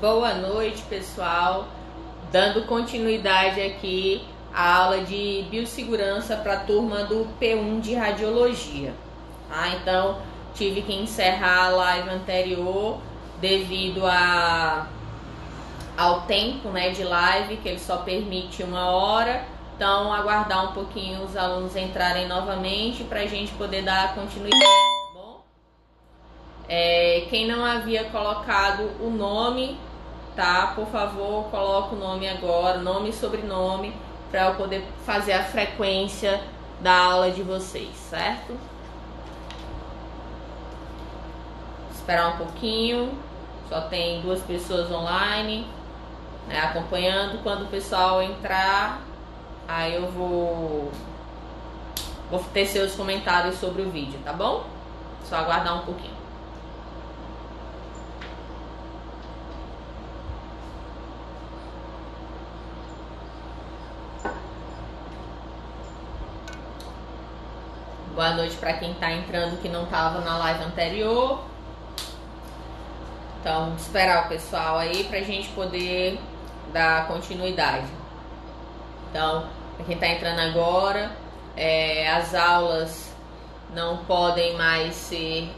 Boa noite, pessoal. Dando continuidade aqui à aula de biossegurança para a turma do P1 de radiologia. Então, tive que encerrar a live anterior devido ao tempo, de live, que ele só permite 1 hora. Então, aguardar um pouquinho os alunos entrarem novamente para a gente poder dar continuidade. Quem não havia colocado o nome, tá? Por favor, coloca o nome agora, nome e sobrenome, para eu poder fazer a frequência da aula de vocês, certo? Esperar um pouquinho, só tem 2 pessoas online, acompanhando. Quando o pessoal entrar, aí eu vou tecer os comentários sobre o vídeo, tá bom? Só aguardar um pouquinho. Boa noite para quem está entrando que não estava na live anterior. Então, esperar o pessoal aí para a gente poder dar continuidade. Então, para quem está entrando agora, as aulas não podem mais ser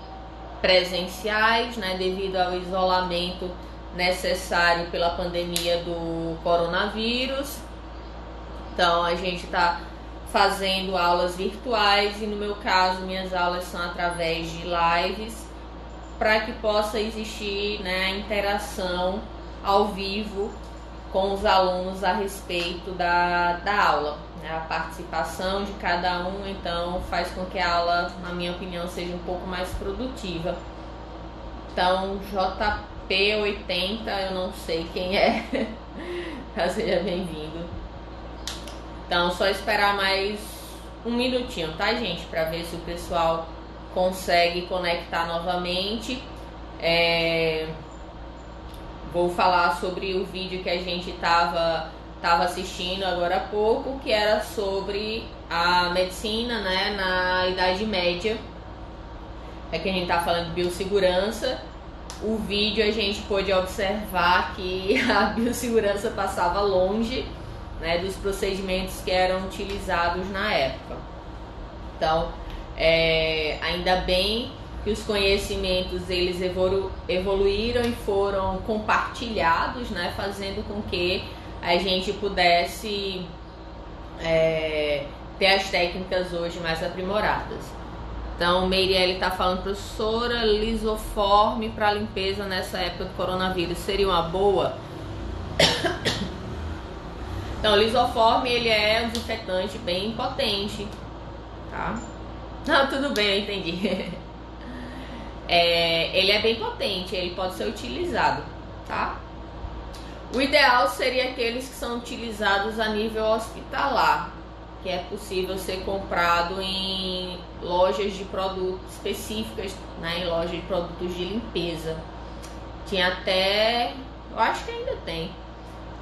presenciais, devido ao isolamento necessário pela pandemia do coronavírus. Então, a gente está fazendo aulas virtuais e, no meu caso, minhas aulas são através de lives, para que possa existir a interação ao vivo com os alunos a respeito da aula, a participação de cada um. Então faz com que a aula, na minha opinião, seja um pouco mais produtiva. Então, JP80, eu não sei quem é, seja bem-vindo. Então, só esperar mais um minutinho, tá, gente? Para ver se o pessoal consegue conectar novamente. Vou falar sobre o vídeo que a gente tava assistindo agora há pouco, que era sobre a medicina, na Idade Média. Que a gente tá falando de biossegurança. O vídeo a gente pôde observar que a biossegurança passava longe dos procedimentos que eram utilizados na época. Então, ainda bem que os conhecimentos eles evoluíram e foram compartilhados, fazendo com que a gente pudesse ter as técnicas hoje mais aprimoradas. Então, Meirelle está falando, professora, lisoforme para limpeza nessa época do coronavírus seria uma boa? Então, o lisoforme ele é um desinfetante bem potente, tá? Não, tudo bem, eu entendi. Ele é bem potente, ele pode ser utilizado, tá? O ideal seria aqueles que são utilizados a nível hospitalar, que é possível ser comprado em lojas de produtos específicas, em lojas de produtos de limpeza. Tinha até, eu acho que ainda tem,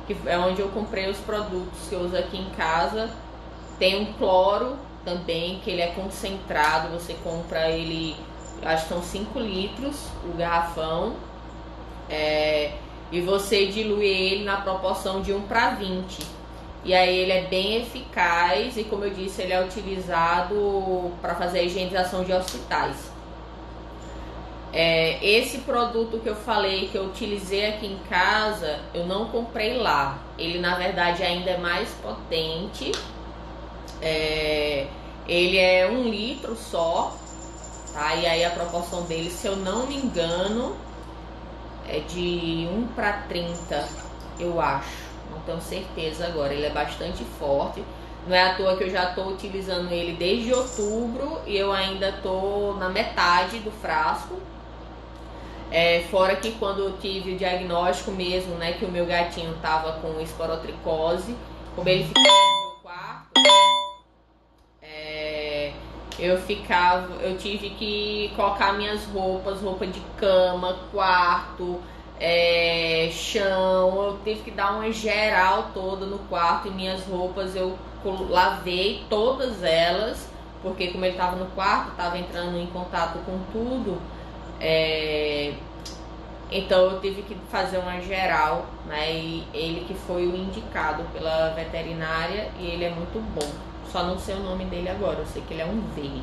que é onde eu comprei os produtos que eu uso aqui em casa. Tem um cloro também, que ele é concentrado, você compra ele, eu acho que são 5 litros o garrafão, e você dilui ele na proporção de 1:20, e aí ele é bem eficaz, e como eu disse, ele é utilizado para fazer a higienização de hospitais. Esse produto que eu falei, que eu utilizei aqui em casa, eu não comprei lá. Ele, na verdade, ainda é mais potente. Ele é 1 litro só, tá? E aí a proporção dele, se eu não me engano, é de 1:30, eu acho. Não tenho certeza agora. Ele é bastante forte. Não é à toa que eu já estou utilizando ele desde outubro e eu ainda estou na metade do frasco. Fora que quando eu tive o diagnóstico mesmo, que o meu gatinho estava com esporotricose, como ele ficava no meu quarto, eu tive que colocar minhas roupa de cama, quarto, chão, eu tive que dar uma geral toda no quarto, e minhas roupas eu lavei todas elas, porque como ele estava no quarto, estava entrando em contato com tudo, Então eu tive que fazer uma geral, né? E ele que foi o indicado pela veterinária e ele é muito bom. Só não sei o nome dele agora, eu sei que ele é um verde.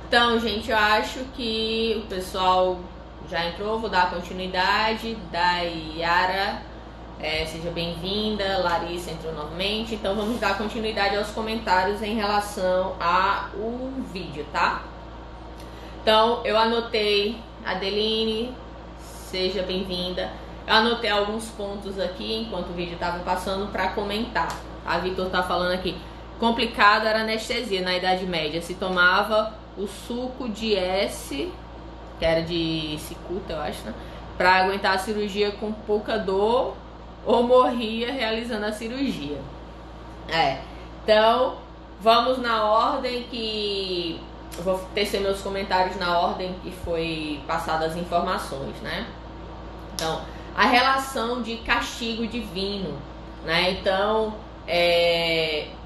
Então, gente, eu acho que o pessoal já entrou, vou dar continuidade. Dayara, seja bem-vinda. Larissa entrou novamente. Então vamos dar continuidade aos comentários em relação ao vídeo, tá? Então eu anotei, Adeline, seja bem-vinda. Eu anotei alguns pontos aqui enquanto o vídeo estava passando para comentar. A Vitor tá falando aqui. Complicado era a anestesia na Idade Média. Se tomava o suco de S, que era de cicuta, eu acho, né? Para aguentar a cirurgia com pouca dor ou morria realizando a cirurgia. Então, vamos na ordem que... Eu vou tecer meus comentários na ordem que foi passadas as informações, né? Então, a relação de castigo divino, né? Então,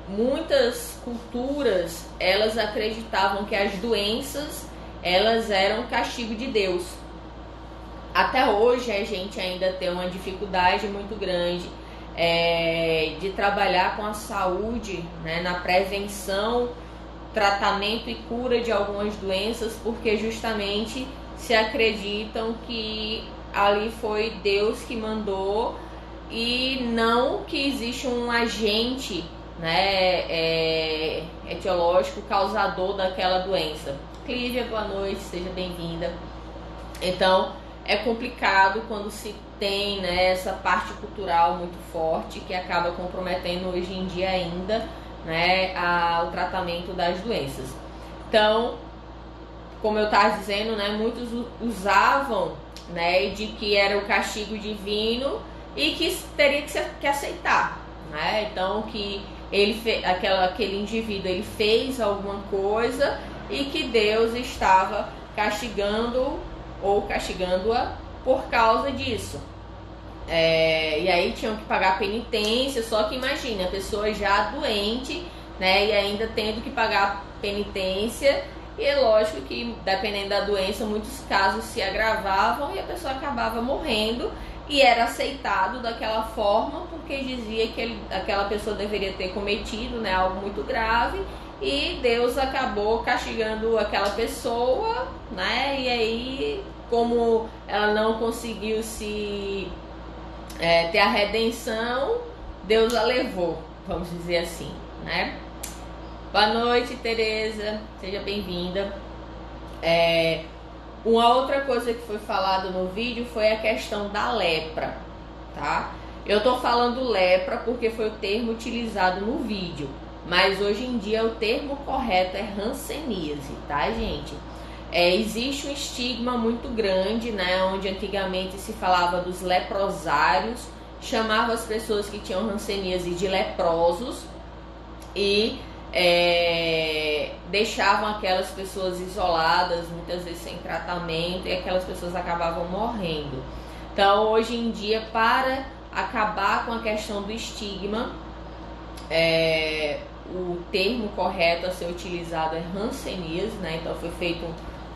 muitas culturas, elas acreditavam que as doenças, elas eram castigo de Deus. Até hoje a gente ainda tem uma dificuldade muito grande de trabalhar com a saúde, né, na prevenção, tratamento e cura de algumas doenças, porque justamente se acreditam que ali foi Deus que mandou e não que existe um agente, né, etiológico causador daquela doença. Clívia, boa noite, seja bem-vinda. Então, é complicado quando se tem, né, essa parte cultural muito forte que acaba comprometendo hoje em dia ainda, né, o tratamento das doenças. Então, como eu estava dizendo, né, muitos usavam, né, de que era o castigo divino e que teria que aceitar, né? Então que aquele indivíduo ele fez alguma coisa e que Deus estava castigando ou castigando-a por causa disso. E aí tinham que pagar penitência, só que imagina, a pessoa já doente, né, e ainda tendo que pagar penitência, e é lógico que dependendo da doença, muitos casos se agravavam e a pessoa acabava morrendo, e era aceitado daquela forma, porque dizia que aquela pessoa deveria ter cometido, né, algo muito grave, e Deus acabou castigando aquela pessoa, né, e aí, como ela não conseguiu ter a redenção, Deus a levou, vamos dizer assim, né? Boa noite, Tereza, seja bem-vinda. Uma outra coisa que foi falada no vídeo foi a questão da lepra, tá? Eu tô falando lepra porque foi o termo utilizado no vídeo, mas hoje em dia o termo correto é hanseníase, tá, gente? Existe um estigma muito grande, né, onde antigamente se falava dos leprosários, chamava as pessoas que tinham hanseníase de leprosos e deixavam aquelas pessoas isoladas, muitas vezes sem tratamento, e aquelas pessoas acabavam morrendo. Então, hoje em dia, para acabar com a questão do estigma, o termo correto a ser utilizado é hanseníase, né? Então, foi feito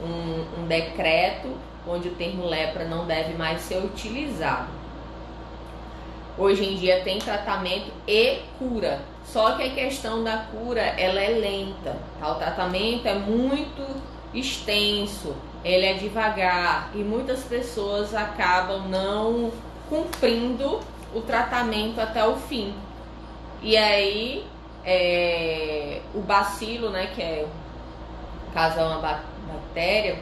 um decreto onde o termo lepra não deve mais ser utilizado. Hoje em dia tem tratamento e cura, só que a questão da cura ela é lenta, tá? O tratamento é muito extenso, ele é devagar e muitas pessoas acabam não cumprindo o tratamento até o fim. E aí o bacilo, né, que no caso é uma bactéria,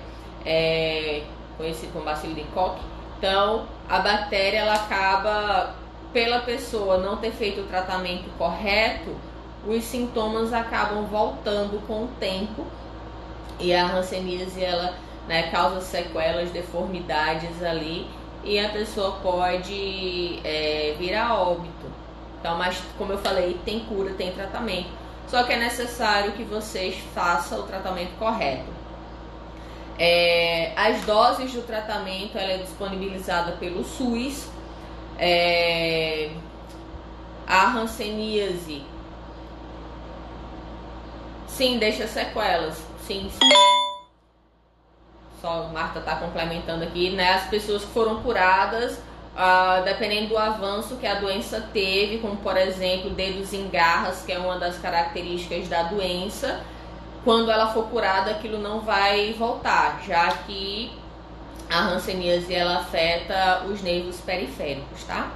conhecido como bacilo de Koch. Então a bactéria ela acaba, pela pessoa não ter feito o tratamento correto, os sintomas acabam voltando com o tempo e a hanseníase ela, né, causa sequelas, deformidades ali e a pessoa pode vir a óbito. Então, mas como eu falei, tem cura, tem tratamento, só que é necessário que vocês façam o tratamento correto. As doses do tratamento ela é disponibilizada pelo SUS. A hanseníase, sim, deixa sequelas, sim. só Marta está complementando aqui, né? As pessoas que foram curadas, dependendo do avanço que a doença teve, como por exemplo dedos em garras, que é uma das características da doença, quando ela for curada aquilo não vai voltar, já que a hanseníase ela afeta os nervos periféricos, tá?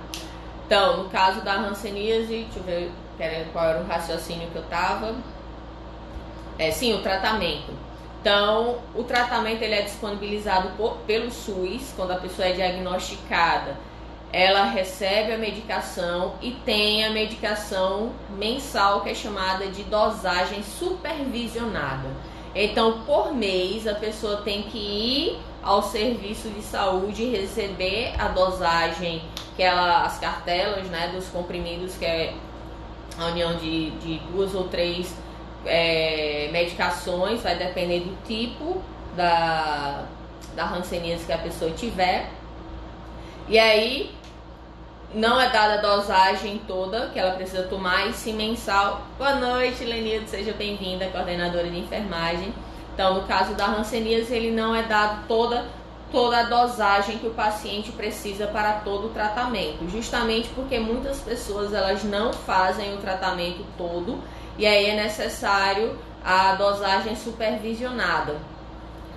Então, no caso da hanseníase, deixa eu ver qual era o raciocínio que eu tava. Sim, o tratamento. Então, o tratamento ele é disponibilizado pelo SUS, quando a pessoa é diagnosticada, ela recebe a medicação e tem a medicação mensal que é chamada de dosagem supervisionada. Então, por mês, a pessoa tem que ir ao serviço de saúde e receber a dosagem, as cartelas, né, dos comprimidos, que é a união de 2 ou 3 medicações, vai depender do tipo da hanseníase que a pessoa tiver. E aí, não é dada a dosagem toda que ela precisa tomar, e sim mensal. Boa noite, Lenildo, seja bem-vinda, coordenadora de enfermagem. Então, no caso da hanseníase, ele não é dado toda a dosagem que o paciente precisa para todo o tratamento, justamente porque muitas pessoas elas não fazem o tratamento todo, e aí é necessário a dosagem supervisionada.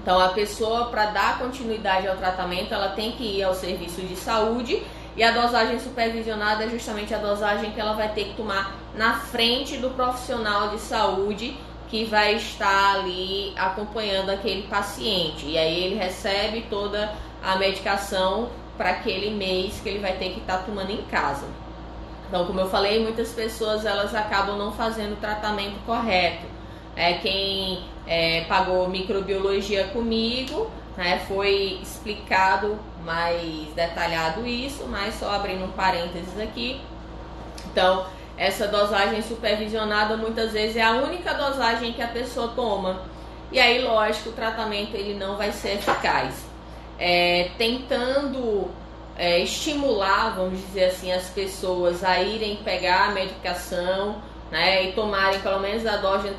Então, a pessoa, para dar continuidade ao tratamento, ela tem que ir ao serviço de saúde, e a dosagem supervisionada é justamente a dosagem que ela vai ter que tomar na frente do profissional de saúde que vai estar ali acompanhando aquele paciente. E aí ele recebe toda a medicação para aquele mês que ele vai ter que estar tomando em casa. Então, como eu falei, muitas pessoas elas acabam não fazendo o tratamento correto. Quem pagou microbiologia comigo, né, foi explicado mais detalhado isso, mas só abrindo um parênteses aqui. Então, essa dosagem supervisionada muitas vezes é a única dosagem que a pessoa toma. E aí, lógico, o tratamento ele não vai ser eficaz. Tentando estimular, vamos dizer assim, as pessoas a irem pegar a medicação, né, e tomarem pelo menos a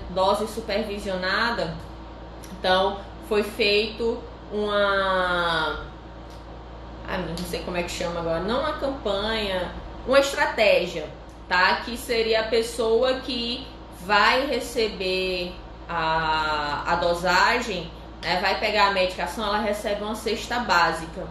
dose supervisionada. Então, foi feito não sei como é que chama agora, não uma campanha, uma estratégia, tá? Que seria a pessoa que vai receber a dosagem, né, vai pegar a medicação, ela recebe uma cesta básica.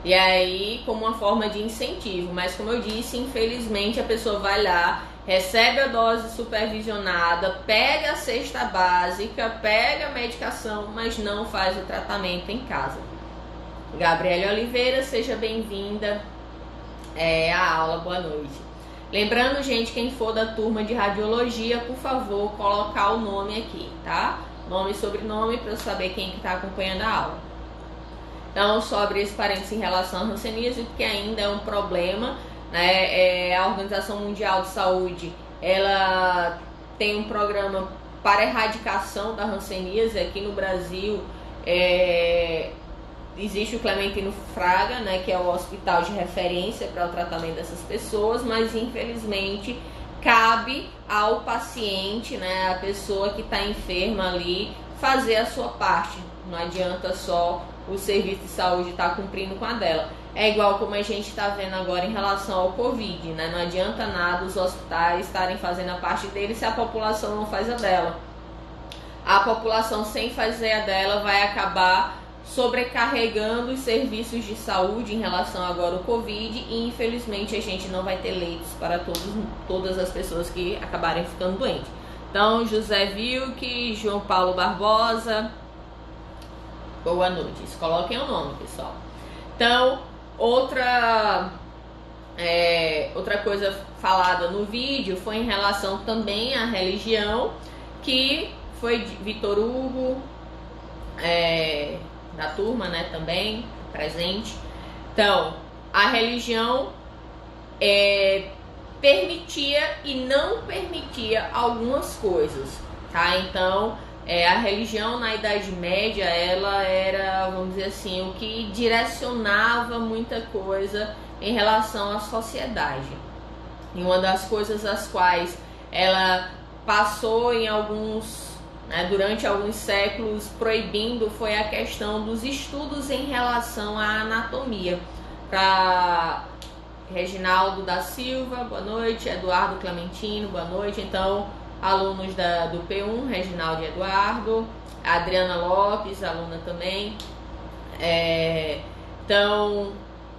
E aí, como uma forma de incentivo, mas como eu disse, infelizmente a pessoa vai lá, recebe a dose supervisionada, pega a cesta básica, pega a medicação, mas não faz o tratamento em casa. Gabriela Oliveira, seja bem-vinda à aula, boa noite. Lembrando, gente, quem for da turma de radiologia, por favor, colocar o nome aqui, tá? Nome e sobrenome para eu saber quem que está acompanhando a aula. Então, só abrir esse parênteses em relação à hanseníase, porque ainda é um problema, né? A Organização Mundial de Saúde, ela tem um programa para erradicação da hanseníase. Aqui no Brasil, existe o Clementino Fraga, né, que é o hospital de referência para o tratamento dessas pessoas, mas infelizmente cabe ao paciente, né, a pessoa que está enferma ali, fazer a sua parte. Não adianta só o serviço de saúde estar cumprindo com a dela. É igual como a gente está vendo agora em relação ao Covid, né? Não adianta nada os hospitais estarem fazendo a parte deles se a população não faz a dela. A população, sem fazer a dela, vai acabar sobrecarregando os serviços de saúde em relação agora ao Covid, e infelizmente a gente não vai ter leitos para todas as pessoas que acabarem ficando doentes. Então, José Vilke, João Paulo Barbosa, boa noite. Coloquem o nome, pessoal. Então, outra coisa falada no vídeo foi em relação também à religião, que foi Vitor Hugo, da turma, né, também presente. Então, a religião permitia e não permitia algumas coisas, tá? Então, a religião na Idade Média, ela era, vamos dizer assim, o que direcionava muita coisa em relação à sociedade. E uma das coisas as quais ela passou em alguns né, durante alguns séculos proibindo foi a questão dos estudos em relação à anatomia. Para Reginaldo da Silva, boa noite. Eduardo Clementino, boa noite. Então, alunos do P1, Reginaldo e Eduardo. Adriana Lopes, aluna também. Então,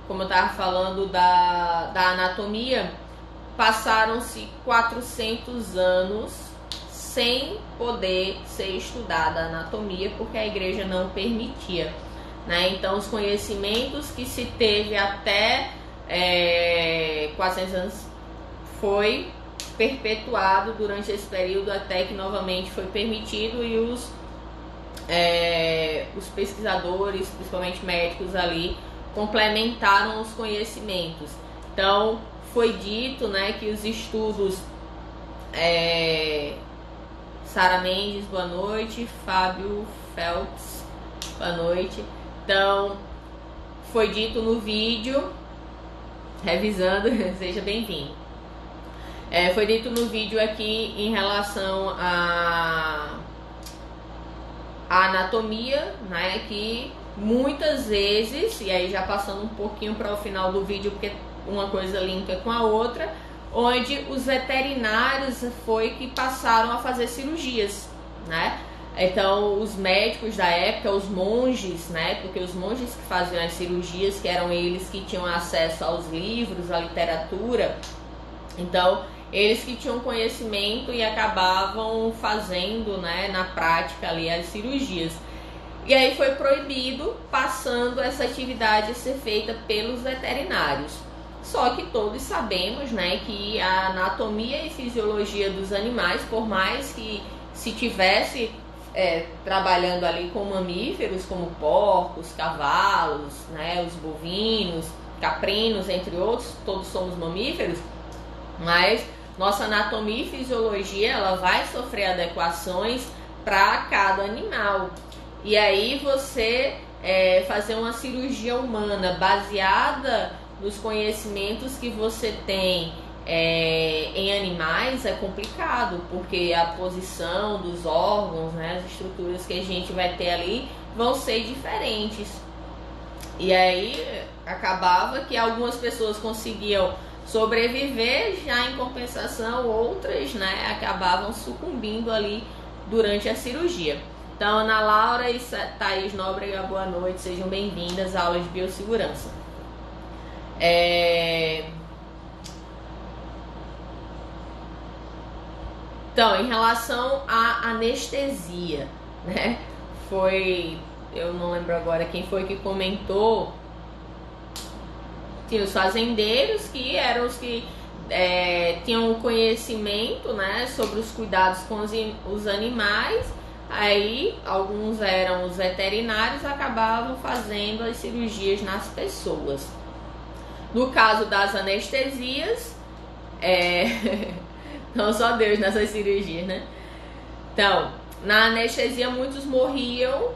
como eu estava falando da anatomia, passaram-se 400 anos sem poder ser estudada a anatomia, porque a igreja não permitia, né? Então, os conhecimentos que se teve até 400 anos foi perpetuado durante esse período, até que novamente foi permitido, e os pesquisadores, principalmente médicos ali, complementaram os conhecimentos. Então, foi dito, né, que os estudos... Sara Mendes, boa noite. Fábio Phelps, boa noite. Então, foi dito no vídeo, revisando, seja bem-vindo. Foi dito no vídeo aqui em relação à anatomia, né, que muitas vezes, e aí já passando um pouquinho para o final do vídeo, porque uma coisa linka com a outra, onde os veterinários foi que passaram a fazer cirurgias, né? Então, os médicos da época, os monges, né? Porque os monges que faziam as cirurgias, que eram eles que tinham acesso aos livros, à literatura, então, eles que tinham conhecimento e acabavam fazendo, né, na prática ali as cirurgias. E aí foi proibido, passando essa atividade a ser feita pelos veterinários. Só que todos sabemos, né, que a anatomia e fisiologia dos animais, por mais que se tivesse trabalhando ali com mamíferos como porcos, cavalos, né, os bovinos, caprinos, entre outros, todos somos mamíferos, mas nossa anatomia e fisiologia ela vai sofrer adequações para cada animal. E aí você fazer uma cirurgia humana baseada nos conhecimentos que você tem em animais é complicado, porque a posição dos órgãos, né, as estruturas que a gente vai ter ali vão ser diferentes. E aí acabava que algumas pessoas conseguiam sobreviver, já em compensação outras, né, acabavam sucumbindo ali durante a cirurgia. Então, Ana Laura e Thaís Nóbrega, boa noite, sejam bem-vindas à aula de biossegurança. Então, em relação à anestesia, né, eu não lembro agora quem foi que comentou, tinha os fazendeiros que eram os que tinham conhecimento, né, sobre os cuidados com os animais. Aí alguns eram os veterinários, acabavam fazendo as cirurgias nas pessoas. No caso das anestesias, não só Deus nessas cirurgias, né? Então, na anestesia muitos morriam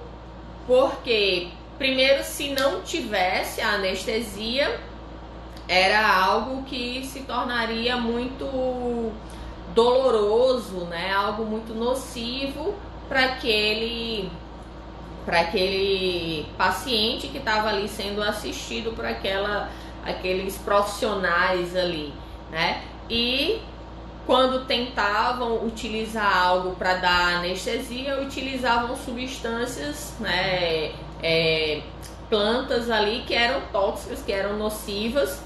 porque, primeiro, se não tivesse a anestesia, era algo que se tornaria muito doloroso, né? Algo muito nocivo para aquele paciente que estava ali sendo assistido por aqueles profissionais ali, né? E quando tentavam utilizar algo para dar anestesia, utilizavam substâncias, né, plantas ali que eram tóxicas, que eram nocivas,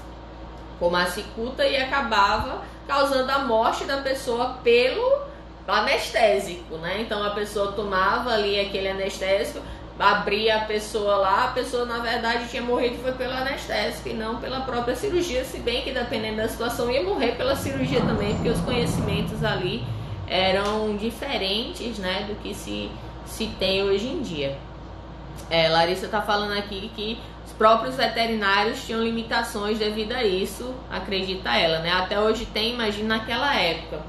como a cicuta, e acabava causando a morte da pessoa pelo anestésico, né? Então a pessoa tomava ali aquele anestésico, abria a pessoa lá, a pessoa na verdade tinha morrido foi pelo anestésico e não pela própria cirurgia, se bem que dependendo da situação ia morrer pela cirurgia também, porque os conhecimentos ali eram diferentes, né, do que se tem hoje em dia. Larissa está falando aqui que os próprios veterinários tinham limitações devido a isso, acredita ela, né? Até hoje tem, imagina naquela época.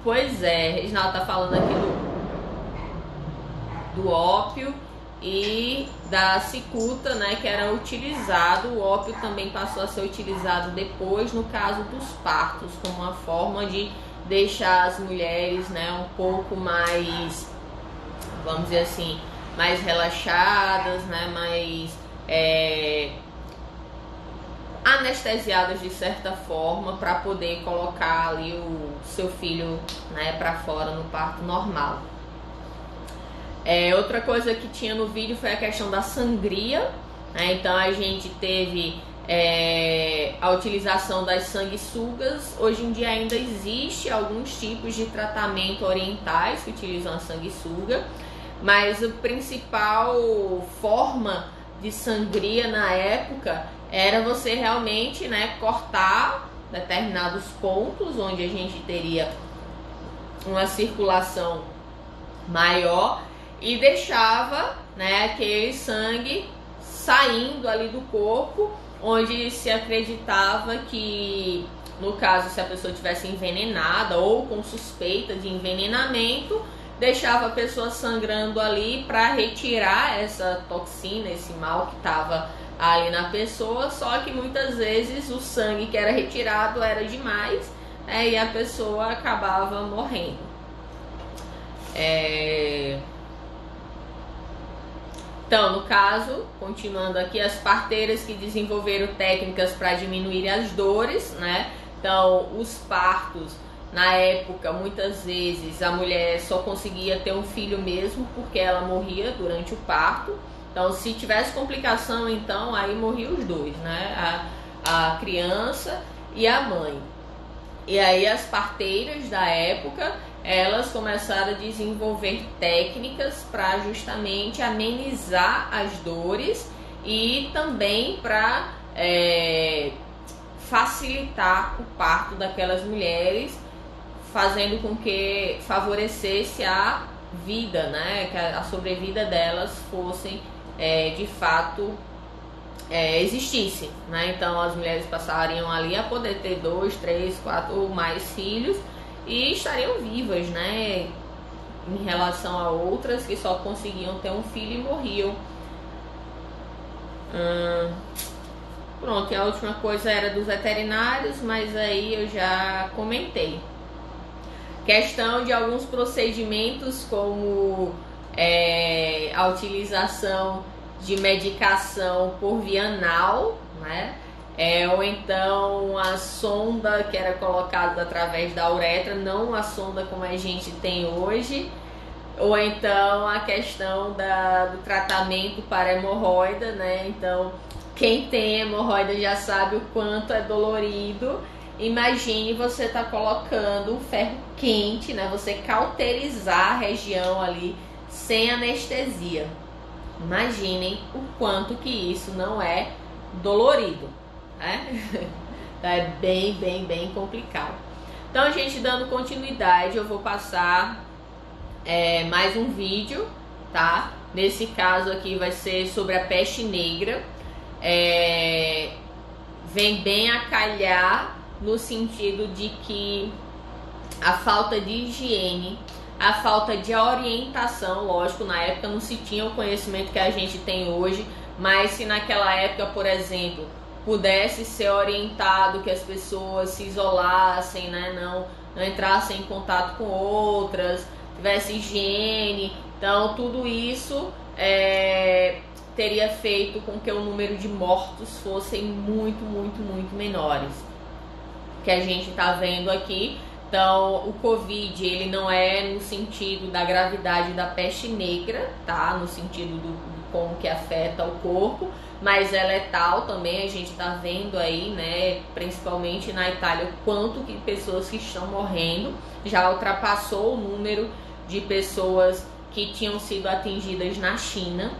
Pois é, Reginaldo está falando aqui do ópio e da cicuta, né, que era utilizado. O ópio também passou a ser utilizado depois no caso dos partos, como uma forma de deixar as mulheres, né, um pouco mais vamos dizer assim, mais relaxadas, né, mais anestesiadas de certa forma, para poder colocar ali o seu filho, né, para fora no parto normal. Outra coisa que tinha no vídeo foi a questão da sangria, né? Então a gente teve a utilização das sanguessugas. Hoje em dia ainda existe alguns tipos de tratamento orientais que utilizam a sanguessuga, mas a principal forma de sangria na época era você realmente, né, cortar determinados pontos onde a gente teria uma circulação maior e deixava, né, aquele sangue saindo ali do corpo, onde se acreditava que, no caso, se a pessoa tivesse envenenada ou com suspeita de envenenamento, deixava a pessoa sangrando ali para retirar essa toxina, esse mal que estava ali na pessoa. Só que muitas vezes o sangue que era retirado era demais, né, e a pessoa acabava morrendo. Então, no caso, continuando aqui, as parteiras que desenvolveram técnicas para diminuir as dores, né? Então, os partos, na época, muitas vezes a mulher só conseguia ter um filho mesmo porque ela morria durante o parto. Então, se tivesse complicação, então, aí morriam os dois, né? A criança e a mãe. E aí as parteiras da época, elas começaram a desenvolver técnicas para justamente amenizar as dores e também para facilitar o parto daquelas mulheres, fazendo com que favorecesse a vida, né? Que a sobrevida delas fosse de fato existisse, né? Então as mulheres passariam ali a poder ter 2, 3, 4 ou mais filhos e estariam vivas, né, em relação a outras que só conseguiam ter um filho e morriam. Pronto, e a última coisa era dos veterinários, mas aí eu já comentei. Questão de alguns procedimentos, como a utilização de medicação por via anal, né? Ou então a sonda que era colocada através da uretra, não a sonda como a gente tem hoje, ou então a questão do tratamento para hemorroida, né? Então, quem tem hemorroida já sabe o quanto é dolorido. Imagine você tá colocando um ferro quente, né? Você cauterizar a região ali sem anestesia. Imaginem o quanto que isso não é dolorido, né? É bem complicado. Então, gente, dando continuidade, eu vou passar mais um vídeo, tá? Nesse caso aqui vai ser sobre a peste negra. Vem bem a calhar no sentido de que a falta de higiene, a falta de orientação, lógico, na época não se tinha o conhecimento que a gente tem hoje, mas se naquela época, por exemplo, pudesse ser orientado que as pessoas se isolassem, né, não entrassem em contato com outras, tivesse higiene, então tudo isso teria feito com que o número de mortos fossem muito menores, que a gente está vendo aqui. Então, o Covid, ele não é no sentido da gravidade da peste negra, tá? No sentido do como que afeta o corpo, mas é letal também. A gente tá vendo aí, né, principalmente na Itália, o quanto que pessoas que estão morrendo. Já ultrapassou o número de pessoas que tinham sido atingidas na China.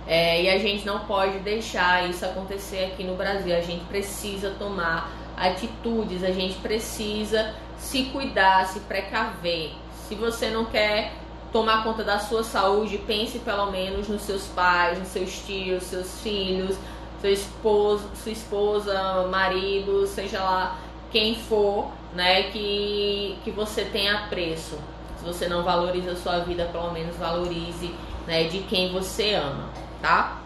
E a gente não pode deixar isso acontecer aqui no Brasil. A gente precisa tomar atitudes, a gente precisa se cuidar, se precaver. Se você não quer tomar conta da sua saúde, pense pelo menos nos seus pais, nos seus tios, seus filhos, sua esposa, marido, seja lá quem for, né, que você tenha apreço. Se você não valoriza a sua vida, pelo menos valorize, né, de quem você ama, tá?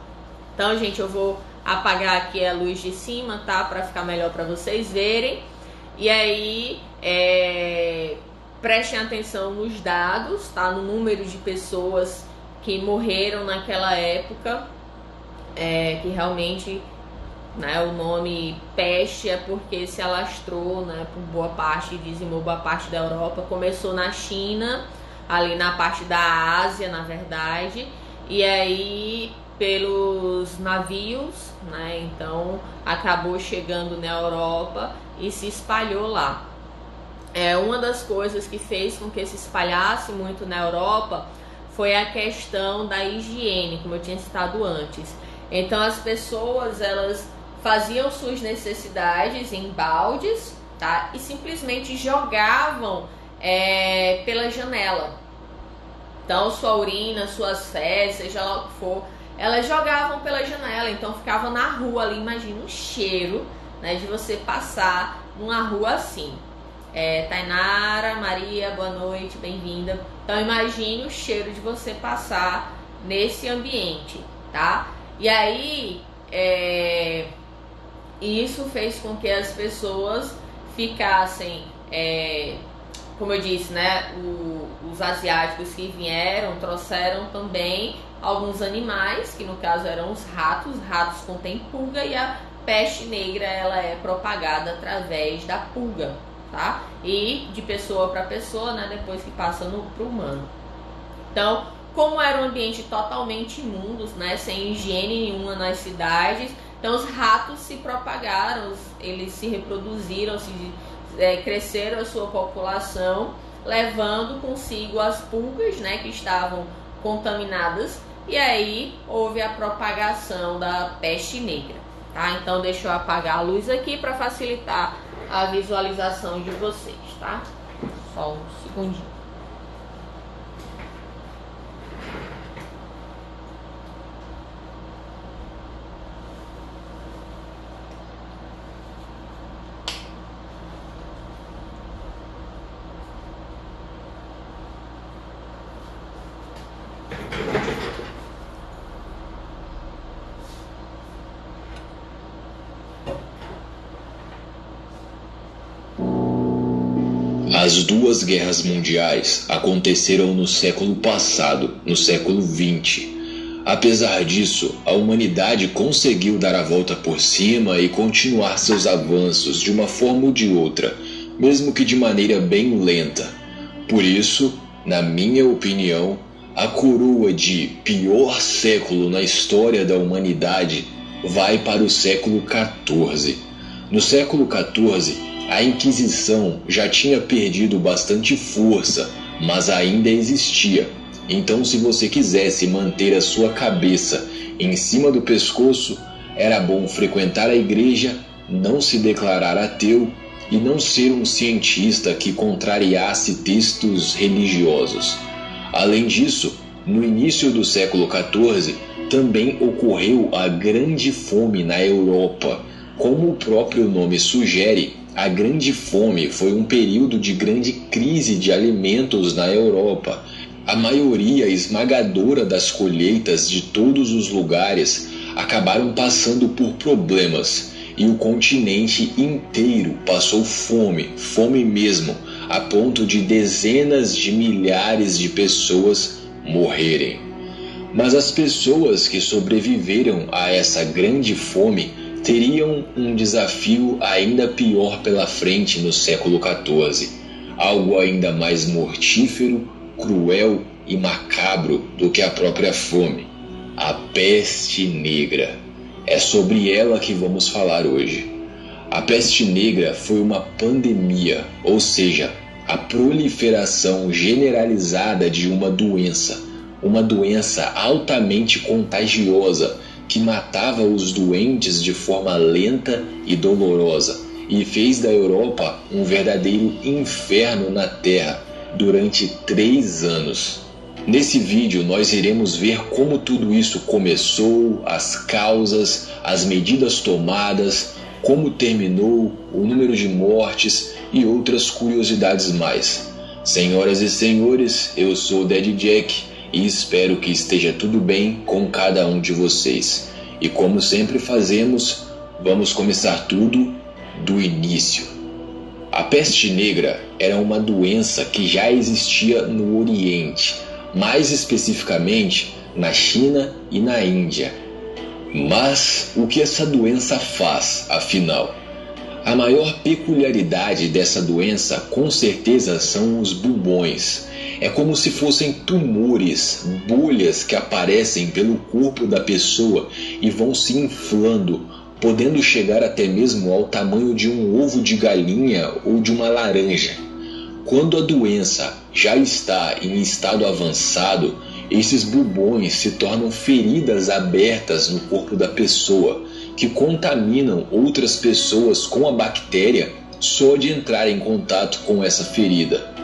Então, gente, eu vou apagar aqui a luz de cima, tá? Para ficar melhor para vocês verem. E aí, prestem atenção nos dados, tá? No número de pessoas que morreram naquela época, que realmente, né, o nome peste é porque se alastrou, né, por boa parte, dizimou boa parte da Europa. Começou na China, ali na parte da Ásia, na verdade, e aí pelos navios, né, então acabou chegando na Europa e se espalhou lá. Uma das coisas que fez com que se espalhasse muito na Europa foi a questão da higiene, como eu tinha citado antes. Então as pessoas, elas faziam suas necessidades em baldes, tá? E simplesmente jogavam pela janela. Então sua urina, suas fezes, seja lá o que for, elas jogavam pela janela. Então ficava na rua ali, imagina um cheiro, né, de você passar numa rua assim. Tainara, Maria, boa noite, bem-vinda. Então imagine o cheiro de você passar nesse ambiente, tá? E aí, isso fez com que as pessoas ficassem, como eu disse, né? Os asiáticos que vieram trouxeram também alguns animais, que no caso eram os ratos. Ratos contêm pulga e a peste negra, ela é propagada através da pulga, tá? E de pessoa para pessoa, né, depois que passa para o humano. Então, como era um ambiente totalmente imundo, né, sem higiene nenhuma nas cidades, então os ratos se propagaram, eles se reproduziram, cresceram a sua população, levando consigo as pulgas, né, que estavam contaminadas, e aí houve a propagação da peste negra, tá? Então deixa eu apagar a luz aqui para facilitar a visualização de vocês, tá? Só um segundinho. As duas guerras mundiais aconteceram no século passado, no século XX. Apesar disso, a humanidade conseguiu dar a volta por cima e continuar seus avanços de uma forma ou de outra, mesmo que de maneira bem lenta. Por isso, na minha opinião, a coroa de pior século na história da humanidade vai para o século XIV. No século XIV, a Inquisição já tinha perdido bastante força, mas ainda existia. Então, se você quisesse manter a sua cabeça em cima do pescoço, era bom frequentar a igreja, não se declarar ateu e não ser um cientista que contrariasse textos religiosos. Além disso, no início do século XIV, também ocorreu a Grande Fome na Europa. Como o próprio nome sugere, a Grande Fome foi um período de grande crise de alimentos na Europa. A maioria esmagadora das colheitas de todos os lugares acabaram passando por problemas, e o continente inteiro passou fome, fome mesmo, a ponto de dezenas de milhares de pessoas morrerem. Mas as pessoas que sobreviveram a essa grande fome teriam um desafio ainda pior pela frente no século XIV, algo ainda mais mortífero, cruel e macabro do que a própria fome: a peste negra. É sobre ela que vamos falar hoje. A peste negra foi uma pandemia, ou seja, a proliferação generalizada de uma doença altamente contagiosa que matava os doentes de forma lenta e dolorosa e fez da Europa um verdadeiro inferno na Terra durante 3 anos. Nesse vídeo nós iremos ver como tudo isso começou, as causas, as medidas tomadas, como terminou, o número de mortes e outras curiosidades mais. Senhoras e senhores, eu sou o Daddy Jack e espero que esteja tudo bem com cada um de vocês. E como sempre fazemos, vamos começar tudo do início. A peste negra era uma doença que já existia no Oriente, mais especificamente na China e na Índia. Mas o que essa doença faz, afinal? A maior peculiaridade dessa doença, com certeza, são os bubões. É como se fossem tumores, bolhas que aparecem pelo corpo da pessoa e vão se inflando, podendo chegar até mesmo ao tamanho de um ovo de galinha ou de uma laranja. Quando a doença já está em estado avançado, esses bubões se tornam feridas abertas no corpo da pessoa, que contaminam outras pessoas com a bactéria só de entrar em contato com essa ferida.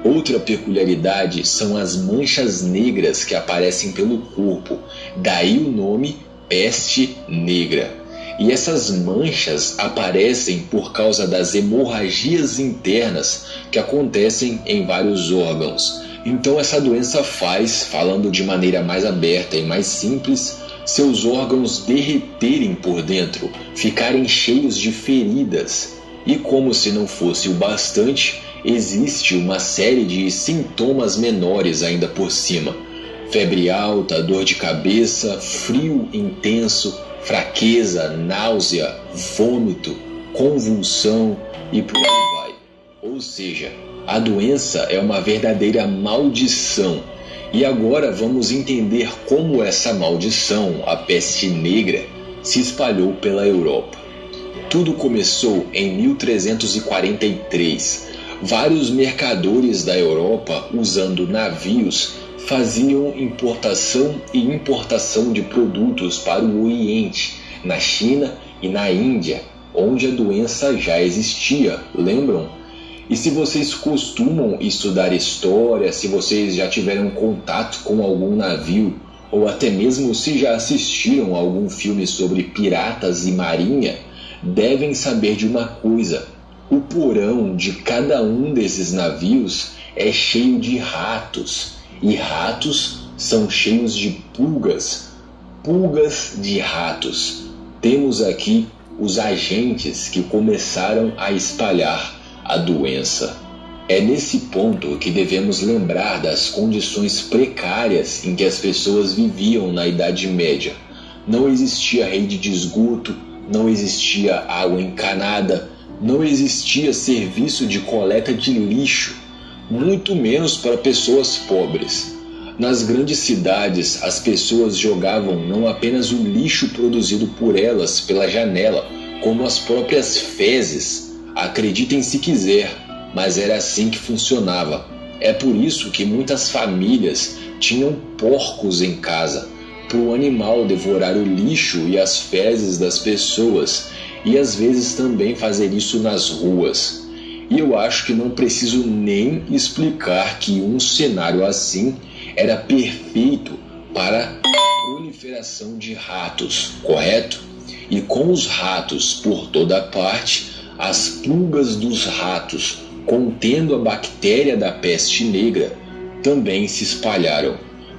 Outra peculiaridade são as manchas negras que aparecem pelo corpo, daí o nome peste negra. E essas manchas aparecem por causa das hemorragias internas que acontecem em vários órgãos. Então essa doença faz, falando de maneira mais aberta e mais simples, seus órgãos derreterem por dentro, ficarem cheios de feridas. E como se não fosse o bastante, existe uma série de sintomas menores ainda por cima. Febre alta, dor de cabeça, frio intenso, fraqueza, náusea, vômito, convulsão e por aí vai. Ou seja, a doença é uma verdadeira maldição. E agora vamos entender como essa maldição, a peste negra, se espalhou pela Europa. Tudo começou em 1343. Vários mercadores da Europa, usando navios, faziam importação e importação de produtos para o Oriente, na China e na Índia, onde a doença já existia, lembram? E se vocês costumam estudar história, se vocês já tiveram contato com algum navio, ou até mesmo se já assistiram a algum filme sobre piratas e marinha, devem saber de uma coisa: o porão de cada um desses navios é cheio de ratos, e ratos são cheios de pulgas, pulgas de ratos. Temos aqui os agentes que começaram a espalhar a doença. É nesse ponto que devemos lembrar das condições precárias em que as pessoas viviam na Idade Média. Não existia rede de esgoto, não existia água encanada, não existia serviço de coleta de lixo, muito menos para pessoas pobres. Nas grandes cidades, as pessoas jogavam não apenas o lixo produzido por elas pela janela, como as próprias fezes. Acreditem se quiser, mas era assim que funcionava. É por isso que muitas famílias tinham porcos em casa, para o animal devorar o lixo e as fezes das pessoas, e às vezes também fazer isso nas ruas. E eu acho que não preciso nem explicar que um cenário assim era perfeito para a proliferação de ratos, correto? E com os ratos por toda parte, as pulgas dos ratos, contendo a bactéria da peste negra, também se espalharam.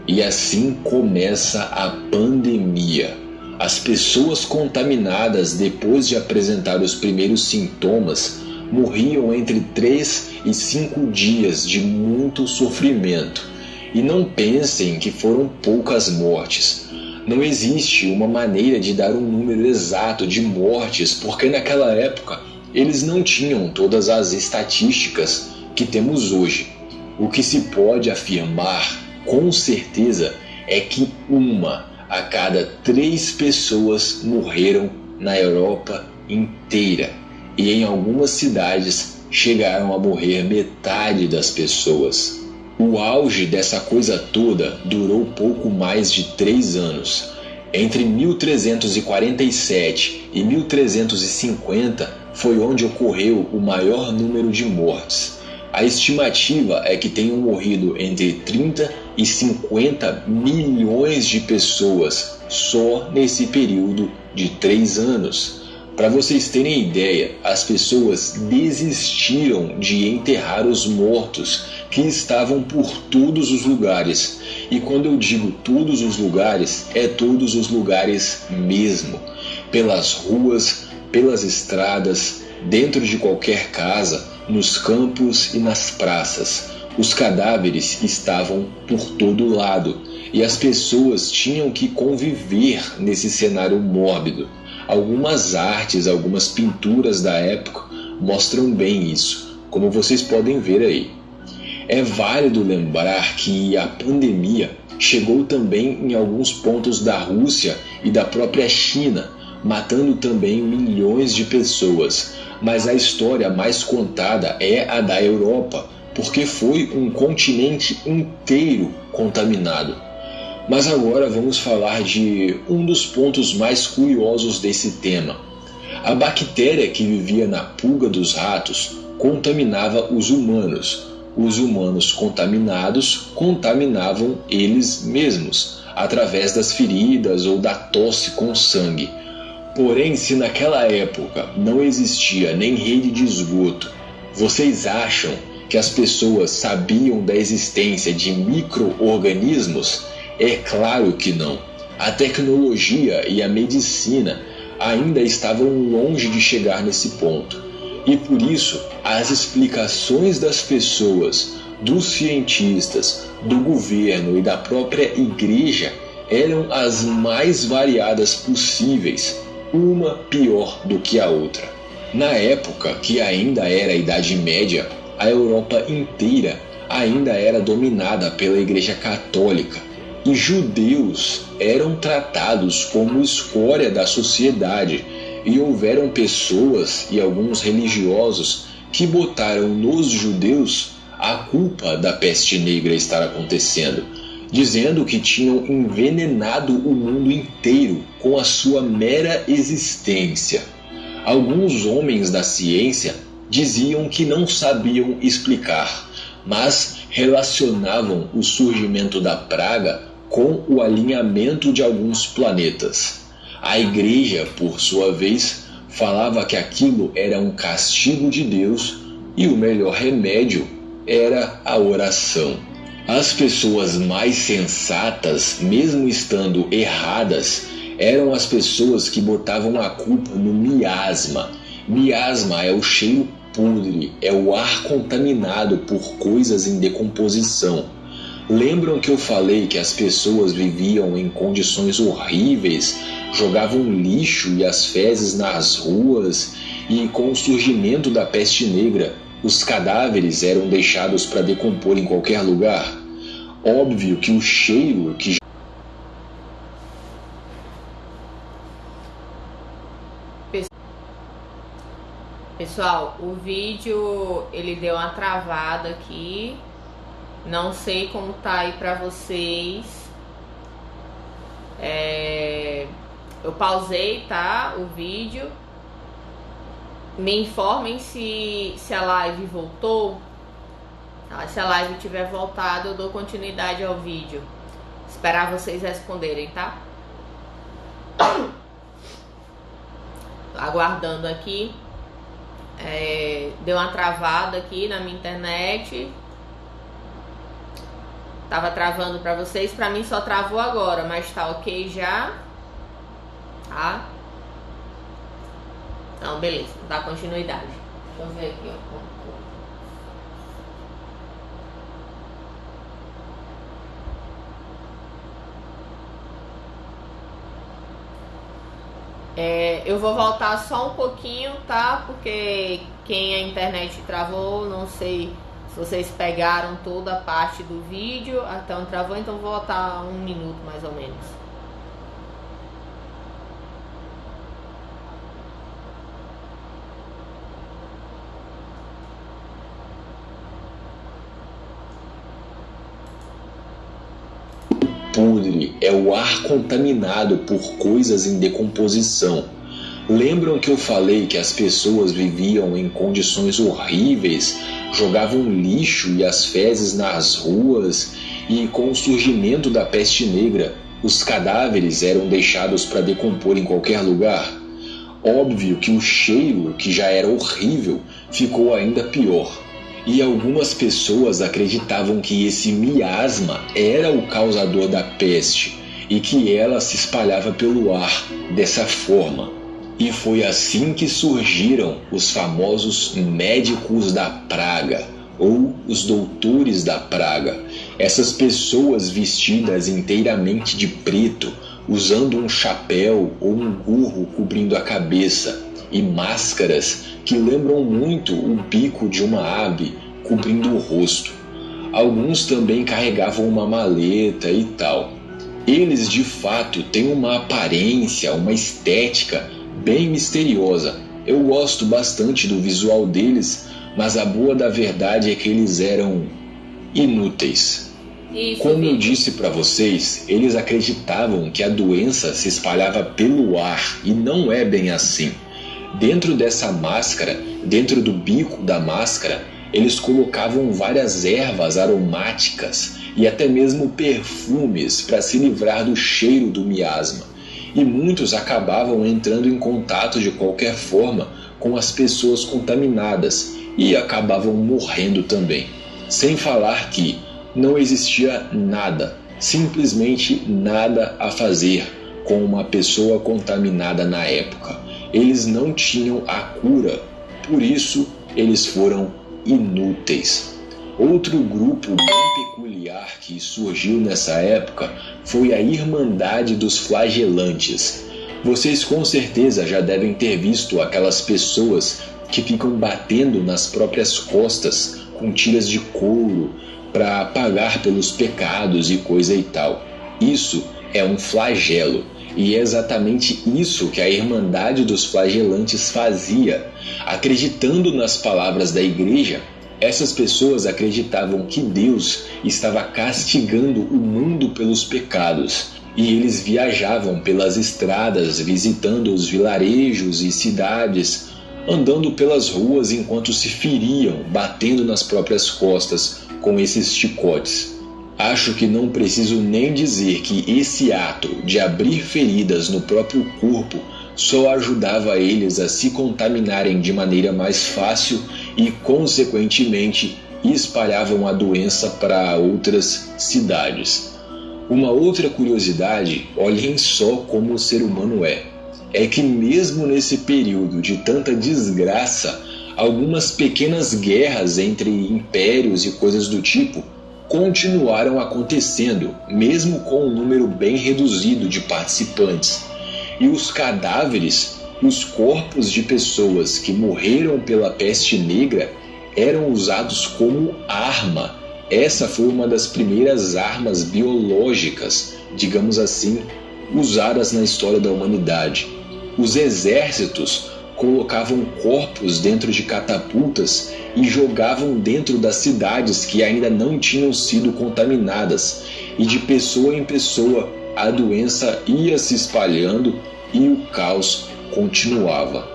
E assim começa a pandemia. As pessoas contaminadas, depois de apresentar os primeiros sintomas, morriam entre 3 e 5 dias de muito sofrimento. E não pensem que foram poucas mortes. Não existe uma maneira de dar um número exato de mortes, porque naquela época eles não tinham todas as estatísticas que temos hoje. O que se pode afirmar com certeza é que 1 a cada 3 pessoas morreram na Europa inteira. E em algumas cidades chegaram a morrer metade das pessoas. O auge dessa coisa toda durou pouco mais de 3 anos. Entre 1347 e 1350 foi onde ocorreu o maior número de mortes. A estimativa é que tenham morrido entre 30 e 50 milhões de pessoas só nesse período de 3 anos. Para vocês terem ideia, as pessoas desistiram de enterrar os mortos que estavam por todos os lugares. E quando eu digo todos os lugares, é todos os lugares mesmo. Pelas ruas, pelas estradas, dentro de qualquer casa, nos campos e nas praças. Os cadáveres estavam por todo lado e as pessoas tinham que conviver nesse cenário mórbido. Algumas artes, algumas pinturas da época mostram bem isso, como vocês podem ver aí. É válido lembrar que a pandemia chegou também em alguns pontos da Rússia e da própria China, matando também milhões de pessoas. Mas a história mais contada é a da Europa, porque foi um continente inteiro contaminado. Mas agora vamos falar de um dos pontos mais curiosos desse tema. A bactéria que vivia na pulga dos ratos contaminava os humanos. Os humanos contaminados contaminavam eles mesmos, através das feridas ou da tosse com sangue. Porém, se naquela época não existia nem rede de esgoto, vocês acham que as pessoas sabiam da existência de micro-organismos? É claro que não. A tecnologia e a medicina ainda estavam longe de chegar nesse ponto. E por isso, as explicações das pessoas, dos cientistas, do governo e da própria igreja eram as mais variadas possíveis, uma pior do que a outra. Na época, que ainda era a Idade Média, a Europa inteira ainda era dominada pela Igreja Católica e judeus eram tratados como escória da sociedade. E houveram pessoas e alguns religiosos que botaram nos judeus a culpa da peste negra estar acontecendo, dizendo que tinham envenenado o mundo inteiro com a sua mera existência. Alguns homens da ciência diziam que não sabiam explicar, mas relacionavam o surgimento da praga com o alinhamento de alguns planetas. A igreja, por sua vez, falava que aquilo era um castigo de Deus e o melhor remédio era a oração. As pessoas mais sensatas, mesmo estando erradas, eram as pessoas que botavam a culpa no miasma. Miasma é o cheiro podre, é o ar contaminado por coisas em decomposição. Lembram que eu falei que as pessoas viviam em condições horríveis, jogavam lixo e as fezes nas ruas, e com o surgimento da peste negra, os cadáveres eram deixados para decompor em qualquer lugar? Óbvio que o cheiro que Pessoal, o vídeo ele deu uma travada aqui. Não sei como tá aí pra vocês. Eu pausei, tá? O vídeo. Me informem se a live voltou. Se a live tiver voltado, eu dou continuidade ao vídeo. Esperar vocês responderem, tá? Aguardando aqui. Deu uma travada aqui na minha internet. Tava travando pra vocês, pra mim só travou agora, mas tá ok já, tá? Então, beleza, dá continuidade. Deixa eu ver aqui, ó. Eu vou voltar só um pouquinho, tá? Porque quem a internet travou, não sei se vocês pegaram toda a parte do vídeo até onde travou, então vou voltar 1 minuto mais ou menos. podre é o ar contaminado por coisas em decomposição. Lembram que eu falei que as pessoas viviam em condições horríveis, jogavam lixo e as fezes nas ruas, e com o surgimento da peste negra, os cadáveres eram deixados para decompor em qualquer lugar? Óbvio que o cheiro, que já era horrível, ficou ainda pior. E algumas pessoas acreditavam que esse miasma era o causador da peste e que ela se espalhava pelo ar dessa forma. E foi assim que surgiram os famosos médicos da praga, ou os doutores da praga. Essas pessoas vestidas inteiramente de preto, usando um chapéu ou um gorro cobrindo a cabeça, e máscaras que lembram muito o bico de uma ave cobrindo o rosto. Alguns também carregavam uma maleta e tal. Eles de fato têm uma aparência, uma estética bem misteriosa. Eu gosto bastante do visual deles, mas a boa da verdade é que eles eram inúteis. Como eu disse para vocês, eles acreditavam que a doença se espalhava pelo ar, e não é bem assim. Dentro dessa máscara, dentro do bico da máscara, eles colocavam várias ervas aromáticas e até mesmo perfumes para se livrar do cheiro do miasma. E muitos acabavam entrando em contato de qualquer forma com as pessoas contaminadas e acabavam morrendo também. Sem falar que não existia nada, simplesmente nada a fazer com uma pessoa contaminada na época. Eles não tinham a cura, por isso eles foram inúteis. Outro grupo bem peculiar que surgiu nessa época foi a Irmandade dos Flagelantes. Vocês com certeza já devem ter visto aquelas pessoas que ficam batendo nas próprias costas com tiras de couro para pagar pelos pecados e coisa e tal. Isso é um flagelo. E é exatamente isso que a Irmandade dos Flagelantes fazia. Acreditando nas palavras da igreja, essas pessoas acreditavam que Deus estava castigando o mundo pelos pecados. E eles viajavam pelas estradas, visitando os vilarejos e cidades, andando pelas ruas enquanto se feriam, batendo nas próprias costas com esses chicotes. Acho que não preciso nem dizer que esse ato de abrir feridas no próprio corpo só ajudava eles a se contaminarem de maneira mais fácil e, consequentemente, espalhavam a doença para outras cidades. Uma outra curiosidade, olhem só como o ser humano é que mesmo nesse período de tanta desgraça, algumas pequenas guerras entre impérios e coisas do tipo continuaram acontecendo, mesmo com um número bem reduzido de participantes. E os cadáveres, os corpos de pessoas que morreram pela peste negra, eram usados como arma. Essa foi uma das primeiras armas biológicas, digamos assim, usadas na história da humanidade. Os exércitos colocavam corpos dentro de catapultas e jogavam dentro das cidades que ainda não tinham sido contaminadas, e de pessoa em pessoa a doença ia se espalhando e o caos continuava.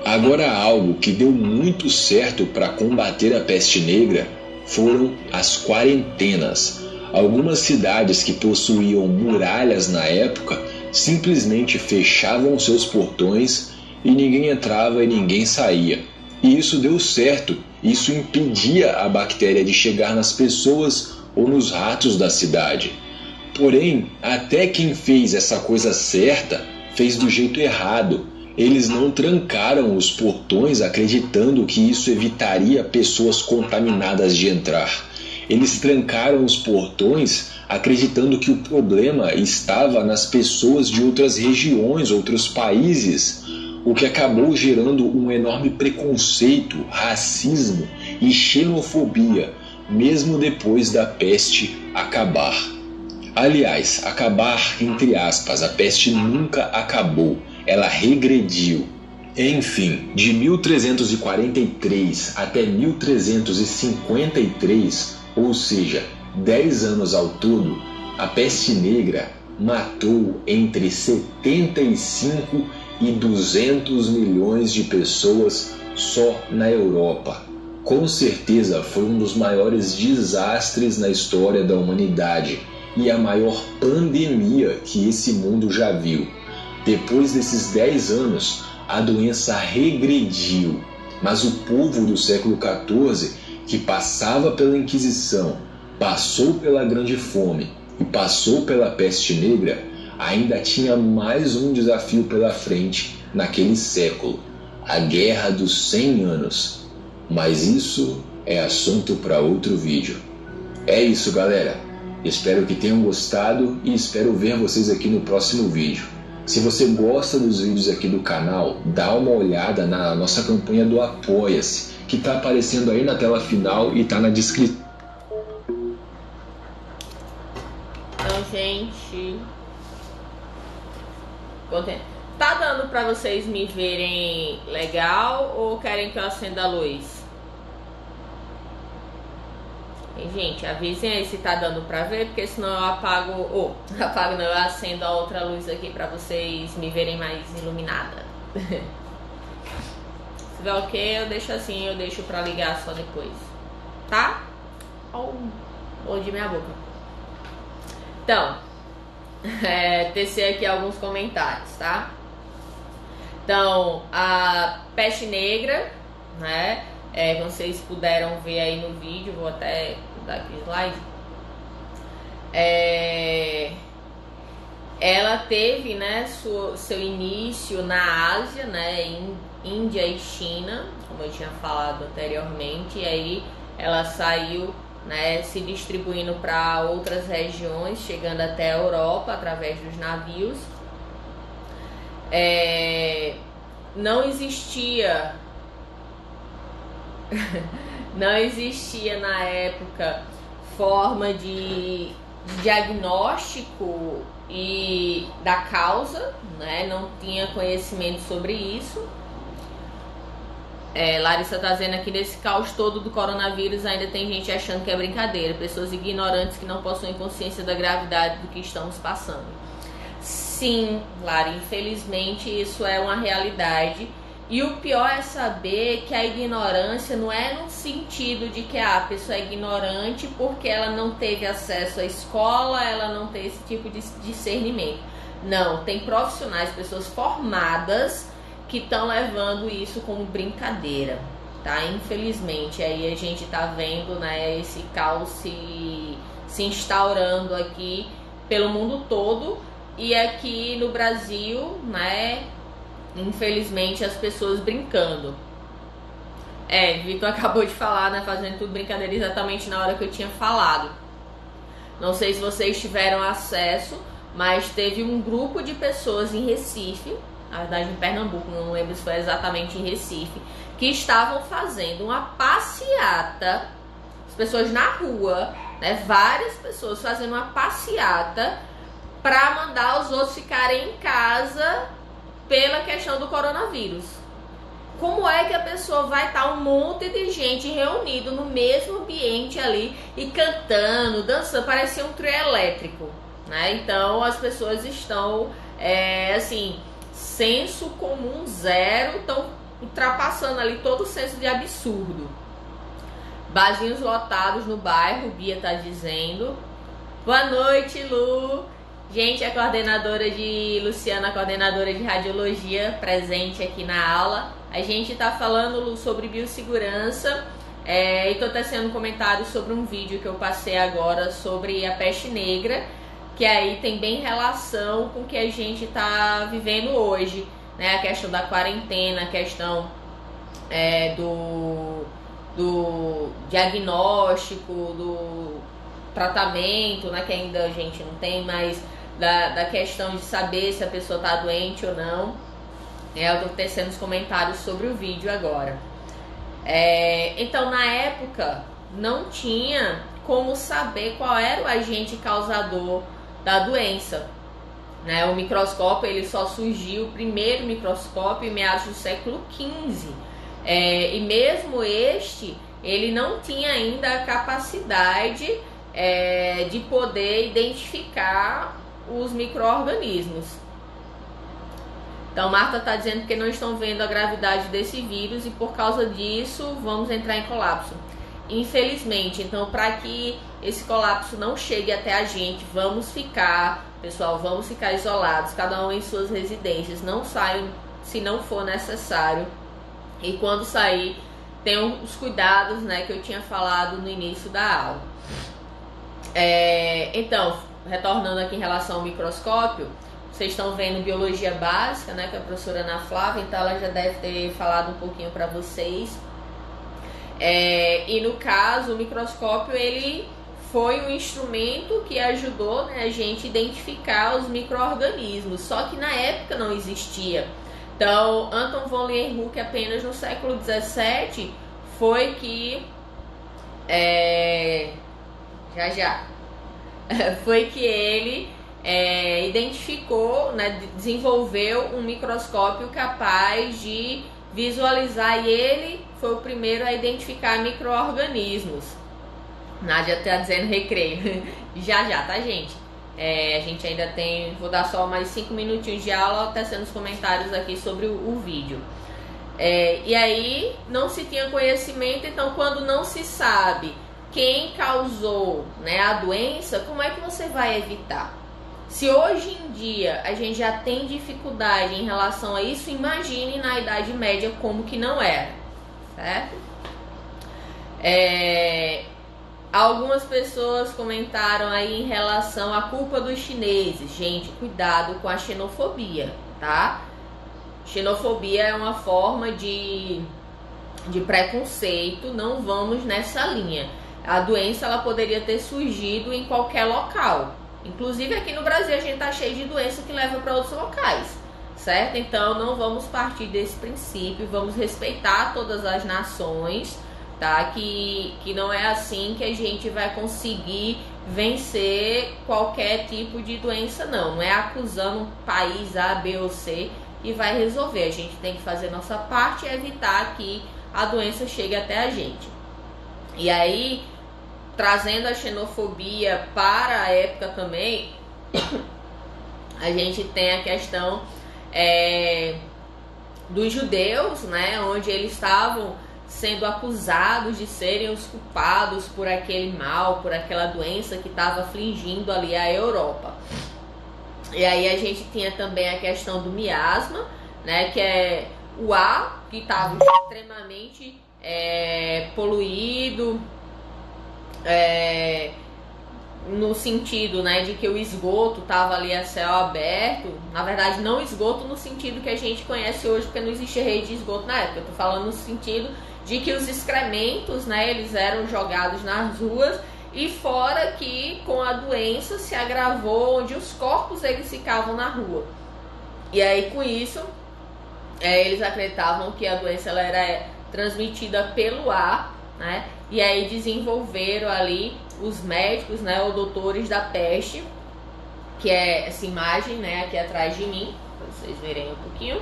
Agora, algo que deu muito certo para combater a peste negra foram as quarentenas. Algumas cidades que possuíam muralhas na época simplesmente fechavam seus portões e ninguém entrava e ninguém saía. E isso deu certo. Isso impedia a bactéria de chegar nas pessoas ou nos ratos da cidade. Porém, até quem fez essa coisa certa fez do jeito errado. Eles não trancaram os portões acreditando que isso evitaria pessoas contaminadas de entrar. Eles trancaram os portões acreditando que o problema estava nas pessoas de outras regiões, outros países, o que acabou gerando um enorme preconceito, racismo e xenofobia, mesmo depois da peste acabar. Aliás, acabar entre aspas, a peste nunca acabou, ela regrediu. Enfim, de 1343 até 1353, ou seja, 10 anos ao todo, a peste negra matou entre 75 e 200 milhões de pessoas só na Europa. Com certeza foi um dos maiores desastres na história da humanidade e a maior pandemia que esse mundo já viu. Depois desses 10 anos, a doença regrediu, mas o povo do século XIV, que passava pela Inquisição, passou pela Grande Fome e passou pela peste negra, ainda tinha mais um desafio pela frente naquele século, a Guerra dos 100 Anos. Mas isso é assunto para outro vídeo. É isso, galera. Espero que tenham gostado e espero ver vocês aqui no próximo vídeo. Se você gosta dos vídeos aqui do canal, dá uma olhada na nossa campanha do Apoia-se, que está aparecendo aí na tela final e está na descrição. Então, gente, tá dando pra vocês me verem legal ou querem que eu acenda a luz? E, gente, avisem aí se tá dando pra ver, porque senão eu apago, apago não, eu acendo a outra luz aqui pra vocês me verem mais iluminada. Se tiver ok, eu deixo assim, eu deixo pra ligar só depois, tá? Mordi minha boca. Então, tecer aqui alguns comentários, tá? Então, a peste negra, né? Vocês puderam ver aí no vídeo, vou até dar aqui o slide. Ela teve, né, seu início na Ásia, né, em Índia e China, como eu tinha falado anteriormente, e aí ela saiu, né, se distribuindo para outras regiões, chegando até a Europa através dos navios. Não existia na época forma de diagnóstico e da causa, né? Não tinha conhecimento sobre isso. Larissa tá dizendo aqui, nesse caos todo do coronavírus ainda tem gente achando que é brincadeira, pessoas ignorantes que não possuem consciência da gravidade do que estamos passando. Sim, Lara, infelizmente isso é uma realidade. E o pior é saber que a ignorância não é no sentido de que a pessoa é ignorante porque ela não teve acesso à escola, ela não tem esse tipo de discernimento. Não, tem profissionais, pessoas formadas que estão levando isso como brincadeira, tá? Infelizmente, aí a gente tá vendo, né, esse caos se instaurando aqui pelo mundo todo e aqui no Brasil, né? Infelizmente, as pessoas brincando. Vitor acabou de falar, né? Fazendo tudo brincadeira exatamente na hora que eu tinha falado. Não sei se vocês tiveram acesso, mas teve um grupo de pessoas em Recife, na verdade em Pernambuco, não lembro se foi exatamente em Recife, que estavam fazendo uma passeata, as pessoas na rua, né? Várias pessoas fazendo uma passeata para mandar os outros ficarem em casa pela questão do coronavírus. Como é que a pessoa vai estar um monte de gente reunido no mesmo ambiente ali e cantando, dançando, parecia um trio elétrico, né? Então as pessoas estão, assim, senso comum zero, estão ultrapassando ali todo o senso de absurdo. Barzinhos lotados no bairro, Bia tá dizendo. Boa noite, Lu. Gente, a coordenadora de Luciana, a coordenadora de radiologia, presente aqui na aula. A gente tá falando, Lu, sobre biossegurança e tô tecendo comentários sobre um vídeo que eu passei agora sobre a peste negra, que aí tem bem relação com o que a gente tá vivendo hoje, né? A questão da quarentena, a questão do diagnóstico, do tratamento, né? Que ainda a gente não tem, mas da questão de saber se a pessoa tá doente ou não. Eu tô tecendo os comentários sobre o vídeo agora. Então, na época, não tinha como saber qual era o agente causador da doença, né? O microscópio, ele só surgiu, o primeiro microscópio, em meados do século XV. E mesmo ele não tinha ainda a capacidade de poder identificar os micro-organismos. Então, Marta está dizendo que não estão vendo a gravidade desse vírus e por causa disso vamos entrar em colapso. Infelizmente, então, para que esse colapso não chegue até a gente, vamos ficar isolados, cada um em suas residências, não saiam se não for necessário. E quando sair, tenham os cuidados, né, que eu tinha falado no início da aula. Então, retornando aqui em relação ao microscópio, vocês estão vendo biologia básica, né, com a professora Ana Flávia, então ela já deve ter falado um pouquinho para vocês. E no caso, o microscópio ele foi um instrumento que ajudou, né, a gente identificar os micro-organismos, só que na época não existia. Então, Anton von Leeuwenhoek apenas no século XVII foi que foi que ele identificou, né, desenvolveu um microscópio capaz de visualizar, e ele foi o primeiro a identificar micro-organismos. Nádia tá dizendo recreio. já, tá, gente? A gente ainda tem, vou dar só mais 5 minutinhos de aula, tecendo os comentários aqui sobre o vídeo. E aí não se tinha conhecimento, então quando não se sabe quem causou, né, a doença, como é que você vai evitar? Se hoje em dia a gente já tem dificuldade em relação a isso, imagine na Idade Média como que não era, certo? Algumas pessoas comentaram aí em relação à culpa dos chineses. Gente, cuidado com a xenofobia, tá? Xenofobia é uma forma de preconceito, não vamos nessa linha. A doença ela poderia ter surgido em qualquer local. Inclusive aqui no Brasil a gente tá cheio de doença que leva para outros locais, certo? Então não vamos partir desse princípio, vamos respeitar todas as nações, tá? Que não é assim que a gente vai conseguir vencer qualquer tipo de doença, não. Não é acusando um país A, B ou C que vai resolver. A gente tem que fazer nossa parte e evitar que a doença chegue até a gente. E aí, trazendo a xenofobia para a época também, a gente tem a questão dos judeus, né, onde eles estavam sendo acusados de serem os culpados por aquele mal, por aquela doença que estava afligindo ali a Europa. E aí a gente tinha também a questão do miasma, né, que é o ar que estava extremamente poluído, no sentido, né, de que o esgoto estava ali a céu aberto. Na verdade, não esgoto no sentido que a gente conhece hoje, porque não existia rede de esgoto na época. Eu tô falando no sentido de que os excrementos, né, eles eram jogados nas ruas, e fora que com a doença se agravou, onde os corpos eles ficavam na rua. E aí com isso, eles acreditavam que a doença ela era transmitida pelo ar, né? E aí desenvolveram ali os médicos, né, ou doutores da peste, que é essa imagem, né, aqui atrás de mim, para vocês verem um pouquinho,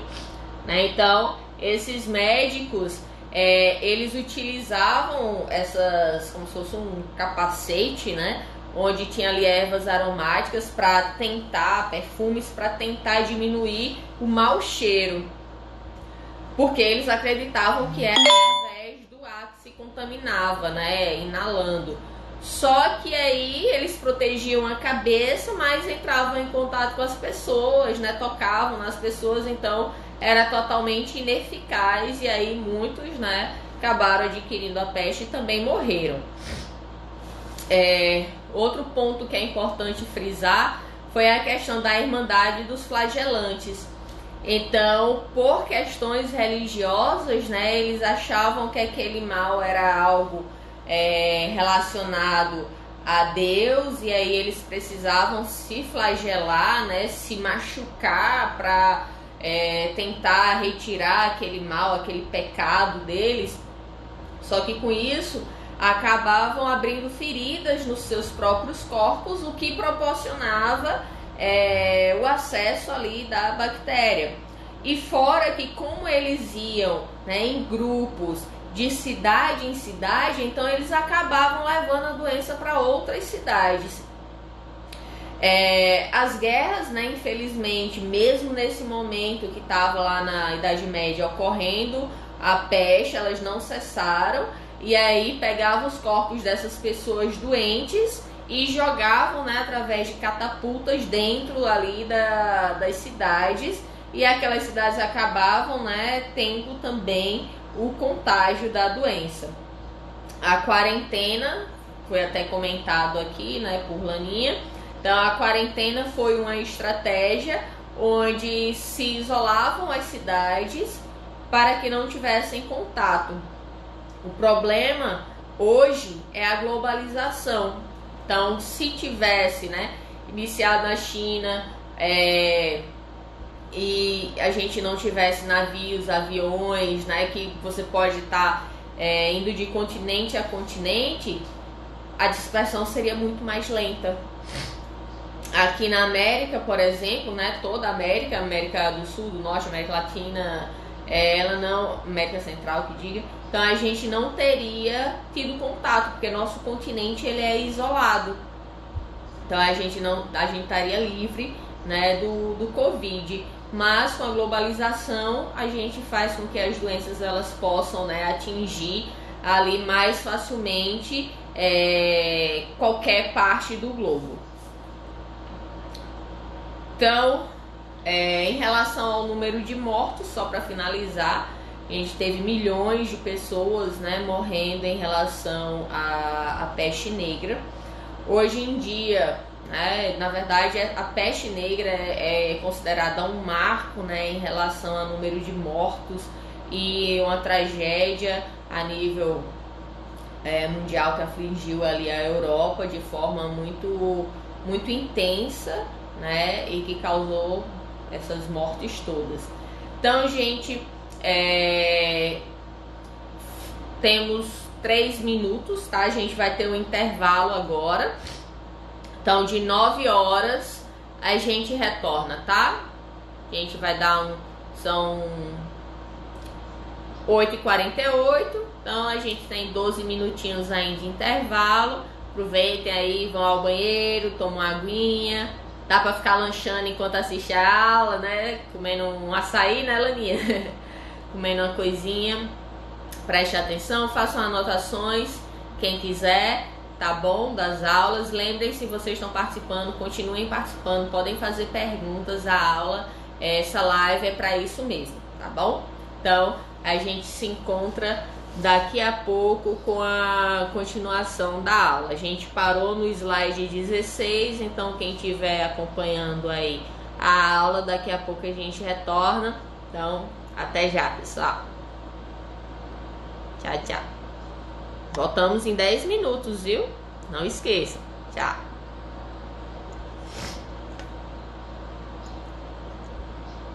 né? Então, esses médicos, eles utilizavam essas, como se fosse um capacete, né, onde tinha ali ervas aromáticas para tentar, perfumes para tentar diminuir o mau cheiro, porque eles acreditavam que era através do ar que se contaminava, né, inalando. Só que aí eles protegiam a cabeça, mas entravam em contato com as pessoas, né, tocavam nas pessoas, então era totalmente ineficaz, e aí muitos, né, acabaram adquirindo a peste e também morreram. Outro ponto que é importante frisar foi a questão da Irmandade dos Flagelantes. Então, por questões religiosas, né, eles achavam que aquele mal era algo relacionado a Deus, e aí eles precisavam se flagelar, né, se machucar para tentar retirar aquele mal, aquele pecado deles. Só que com isso acabavam abrindo feridas nos seus próprios corpos, o que proporcionava o acesso ali da bactéria. E fora que, como eles iam, né, em grupos de cidade em cidade, então eles acabavam levando a doença para outras cidades. As guerras, né, infelizmente, mesmo nesse momento que estava lá na Idade Média ocorrendo a peste, elas não cessaram, e aí pegavam os corpos dessas pessoas doentes e jogavam, né, através de catapultas dentro ali das cidades, e aquelas cidades acabavam, né, tendo também o contágio da doença. A quarentena foi até comentado aqui, né, por Laninha. Então a quarentena foi uma estratégia onde se isolavam as cidades para que não tivessem contato. O problema hoje é a globalização. Então, se tivesse, né, iniciado na China e a gente não tivesse navios, aviões, né, que você pode estar indo de continente a continente, a dispersão seria muito mais lenta. Aqui na América, por exemplo, né, toda a América do Sul, do Norte, América Latina, ela não, América Central que diga, então a gente não teria tido contato, porque nosso continente ele é isolado. Então a gente estaria livre, né, do Covid. Mas com a globalização a gente faz com que as doenças elas possam, né, atingir ali mais facilmente qualquer parte do globo. Então, em relação ao número de mortos, só para finalizar, a gente teve milhões de pessoas, né, morrendo em relação à peste negra. Hoje em dia, na verdade, a peste negra é considerada um marco, né, em relação ao número de mortos e uma tragédia a nível mundial que afligiu ali a Europa de forma muito, muito intensa, né, e que causou essas mortes todas. Então, gente, temos 3 minutos, tá? A gente vai ter um intervalo agora. Então, de 9 horas a gente retorna, tá? A gente vai dar são 8h48, então a gente tem 12 minutinhos aí de intervalo. Aproveitem aí, vão ao banheiro, tomam uma aguinha. Dá pra ficar lanchando enquanto assiste a aula, né? Comendo um açaí, né, Laninha? Comendo uma coisinha. Preste atenção, façam anotações, quem quiser, tá bom? Das aulas. Lembrem-se, se vocês estão participando, continuem participando, podem fazer perguntas à aula. Essa live é para isso mesmo, tá bom? Então, a gente se encontra daqui a pouco com a continuação da aula. A gente parou no slide 16, então quem estiver acompanhando aí a aula, daqui a pouco a gente retorna. Então, até já, pessoal. Tchau, tchau. Voltamos em 10 minutos, viu? Não esqueçam. Tchau.